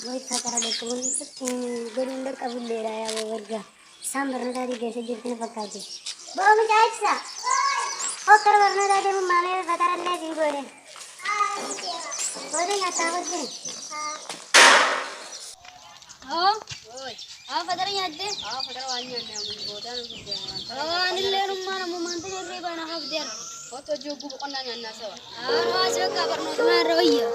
वही खतरा देखो गोरिंदर कबूल ले रहा है वो वर्गा सांबर दादी जैसे जितने पका दी वो में जाए सा ओ कर वरना दादी वो मामे बता रहा है जी गोरे गोरे ना तावत दे हां ओए आ फदर याद दे आ फदर वाली अन्ने हम बोता न आ निल्ले रुमाना मुमंत जे बना हफ्देर ओ तो जो गु कोना अन्ना सवा आ वास का बरनो तुम्हारा रवैया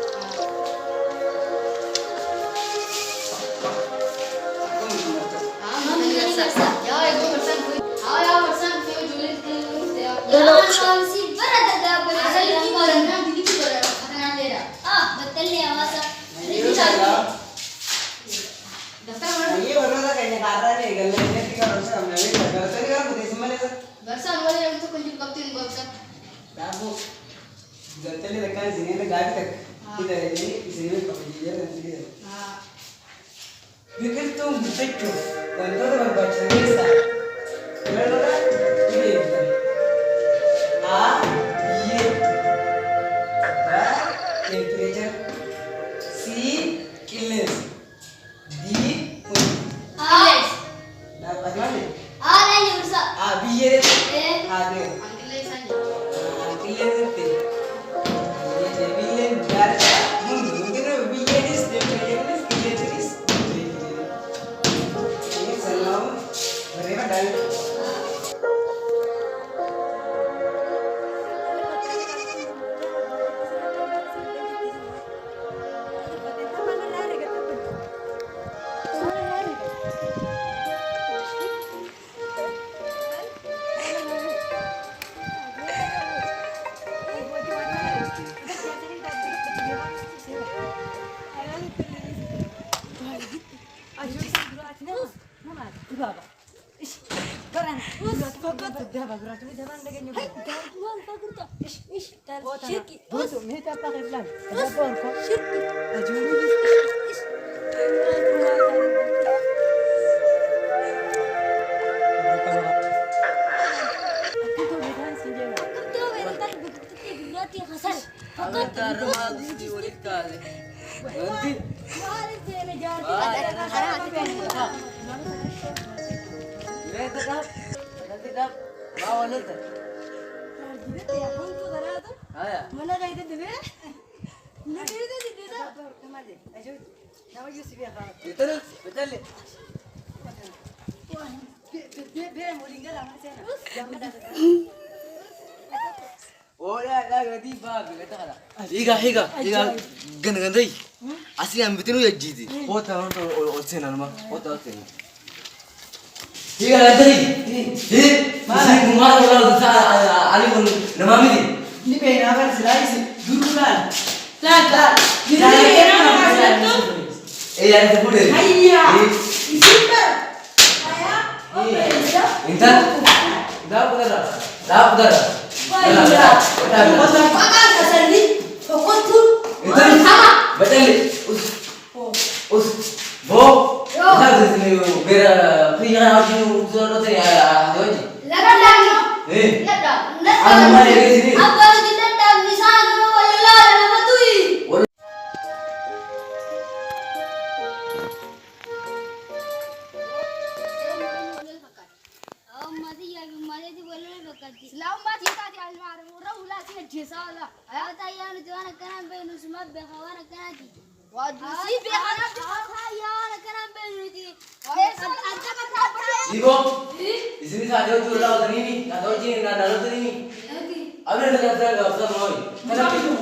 Higa gan asli ambitin udah jadi. Kota orang tu olsen nama kota olsen. Higa gandai. Masih kumar orang tu ali pun nama midi. Ni pernah kan selai sih dulu kan. Tak. Jadi kan tu. Yang tu pun. Ayah. Isikan. Ayah. Intan. Dah putar. Betul. Us. Bo. Dah tu ni bera pria lagi ujar tu ni ada tu. Laga lagi. Laga. Anu mana lagi sini? Apa kita dah nisan tu wala nama tu. Ibu, di sini saja tu lalu ni, ada orang ni, ada lalu ni. Abi nak kata apa? Apa mau? Kenapa itu?